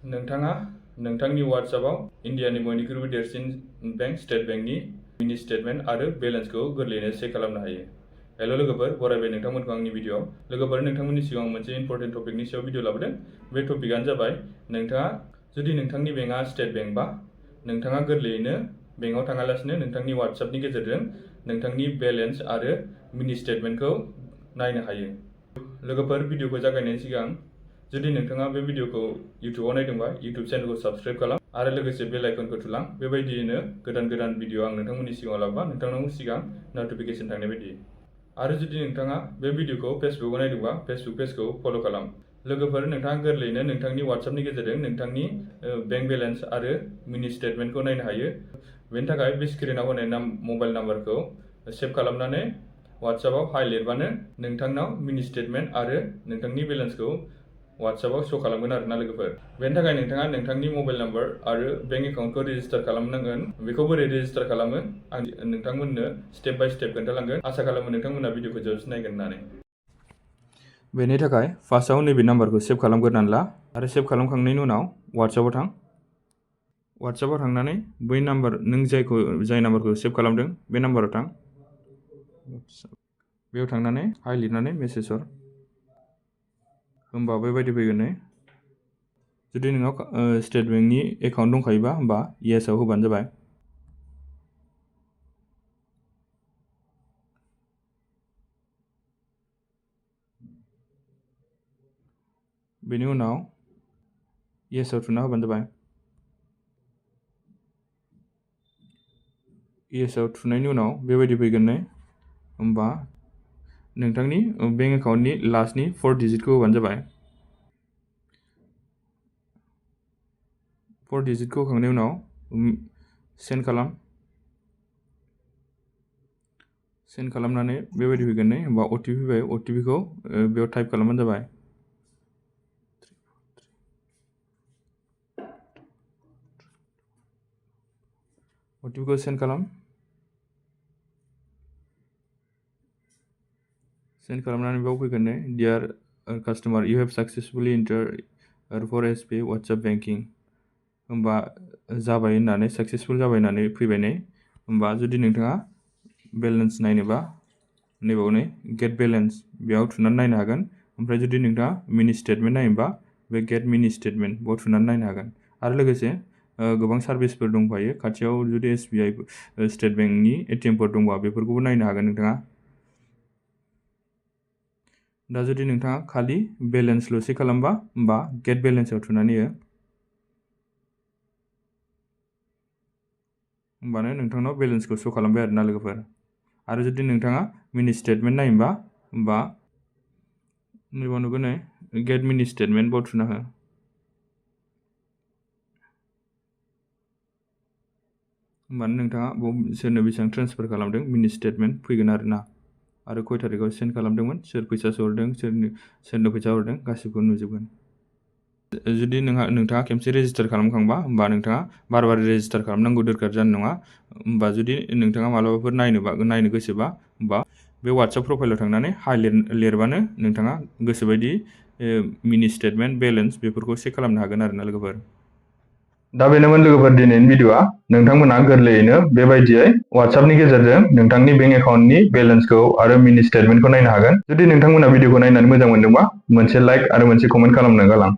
नोंथाङा नोंथांनि WhatsAppआव इन्डियानि बयनिख्रुइबो देरसिन बेंक स्टेट बेंकनि मिनि स्टेटमेंट आरो बेलेन्सखौ गोरलैयैनो चेक खालामनो हायो। हेलो लोगोफोर, बरायबाय नोंथांमोनखौ आंनि भिडिअ। लोगोफोर, नोंथांमोननि सिगाङाव मोनसे इम्पोर्टेन्ट टपिकनि सायाव भिडिअ लाबोदों। बे टपिकआनो जाबाय नोंथाङा जुदि नोंथांनि बेंकआ स्टेट बेंक बा नोंथाङा गोरलैयैनो बेंकआव थाङालासिनो नोंथांनि WhatsAppनि गेजेरजों नोंथांनि बेलेन्स आरो मिनि स्टेटमेंटखौ नायनो हायो। लोगोफोर, भिडिअखौ जागायनायनि सिगां जुदि नोंथाङा बे भिडिअखौ इउट्युबाव नायदोंबा इउट्युब चेनेलखौ साबस्क्राइब खालाम आरो लोगोसे बेल आइकनखौ थुलां। बेबायदियैनो गोदान भिडिअ आं नोंथांमोननि सिगाङाव लाबोबा नोंथांनाव सिगां नटिफिकेसन थांनाय बायदि। आरो जुदि नोंथाङा बे भिडिअखौ फेसबुकआव नायदोंबा फेसबुक पेजखौ फल' खालाम। लोगोफोर, नोंथाङा गोरलैयैनो नोंथांनि WhatsAppनि गेजेरजों नोंथांनि बेंक बेलेन्स आरो मिनि स्टेटमेंटखौ नायनो हायो। बेनि थाखाय बे स्क्रिनाव होनाय मबाइल नाम्बारखौ सेभ खालामनानै WhatsAppआव हाय लिरबानो नोंथांनाव मिनि स्टेटमेंट आरो नोंथांनि बेलेन्सखौ WhatsAppआव श' खालामगोन आरोना लोगोफोर। बेनि थाखाय नोंथाङा नोंथांनि मबाइल नाम्बार आरो बेंक एकाउन्टखौ रेजिस्टार खालामनांगोन। बेखौ बोरै रेजिस्टार खालामो आं नोंथांमोननो स्टेप बाय स्टेप खोन्थालांगोन। आसा खालामो नोंथांमोना भिडिअखौ जोबसिम नायगोन होननानै। बेनि थाखाय फार्स्टआव नैबे नाम्बारखौ सेभ खालामग्रोनानै ला आरो सेभ खालामखांनायनि उनाव WhatsAppआव थां। WhatsAppआव थांनानै बै नाम्बार नों जाय नाम्बारखौ सेभ खालामदों बे नाम्बाराव थां। बेयाव थांनानै हाय लिरनानै मेसेज हर। होमबा बेबायदि फैगोन। जुदि नोंनाव स्टेट बेंकनि एकाउन्ट दंखायोबा होमबा येसआव होबानो जाबाय। बेनि उनाव येसआव थुना होबानो जाबाय। येसआव थुनायनि उनाव बेबायदि फैगोन। होमबा नोंथांनि बेंक एकाउन्टनि लास्टनि 4 डिजिटखौ होबानो जाबाय। 4 डिजिटखौ होखांनायनि उनाव सेन्ड खालाम। सेन्ड खालामनानै बेबायदि फैगोन। होमबा OTP फैबाय। OTPखौ बेयाव टाइप खालामबानो जाबाय। OTPखौ सेन्ड खालाम। सेन्ड खालामनानै बेयाव फैगोन। Dear customer, you have successfully entered 4SP WhatsApp banking. होमबा जाबाय होननानै साक्सेसफुल जाबाय होननानै फैबाय। होमबा जुदि नोंथाङा बेलेन्स नायनोबा नैबाव गेट बेलेन्स बेयाव थुनानै नायनो हागोन। ओमफ्राय जुदि नोंथाङा मिनि स्टेटमेंट नायोबा बे गेट मिनि स्टेटमेंट बेयाव थुनानै नायनो हागोन। आरो लोगोसे गोबां सार्भिसफोर दंफायो। खाथियाव जुदि SBI स्टेट बेंकनि ATMफोर दंबा बेफोरखौबो नायनो हागोन नोंथाङा। दा जुदि नोंथाङा खालि बेलेन्सल' चेक खालामबा होमबा गेट बेलेन्सआव थुनानै हो। होमबानो नोंथांनाव बेलेन्सखौ श' खालामबाय आरोना लोगोफोर। आरो जुदि नोंथाङा मिनि स्टेटमेंट नायोबा होमबा नैबाव नुगोन गेट मिनि स्टेटमेंट बाव थुना हो। होमबानो नोंथाङा सोरनो बेसेबां ट्रेन्सफार खालामदों मिनि स्टेटमेंट फैगोन आरोना। आरो खय थारिखआव सेन्ड खालामदोंमोन, सोर फैसा हरदों, सोरनो फैसा हरदों गासिबो नुजोबगोन। जुदि नोंथाङा खेबसे रेजिस्टार खालामखांबा होमबा नोंथाङा बार रेजिस्टार खालामनांगौ दरकार जानाय नङा। होमबा जुदि नोंथाङा मालाबाफोर नायनो गोसोबा होमबा बे WhatsApp प्रफाइलाव थांनानै हाय लिरबानो नोंथाङा गोसोबायदि मिनि स्टेटमेंट बेलेन्स बेफोरखौ चेक खालामनो हागोन आरोना लोगोफोर। दा बेनोमोन लोगोफोर दिनैनि भिडिअआ। नोंथांमोना गोरलैयैनो बेबायदियै WhatsAppनि गेजेरजों नोंथांनि बेंक एकाउन्टनि बेलेन्सखौ आरो मिनि स्टेटमेन्टखौ नायनो हागोन। जुदि नोंथांमोना भिडिअखौ नायनानै मोजां मोनदोंबा मोनसे लाइक आरो मोनसे कमेन्ट खालामनो गालां।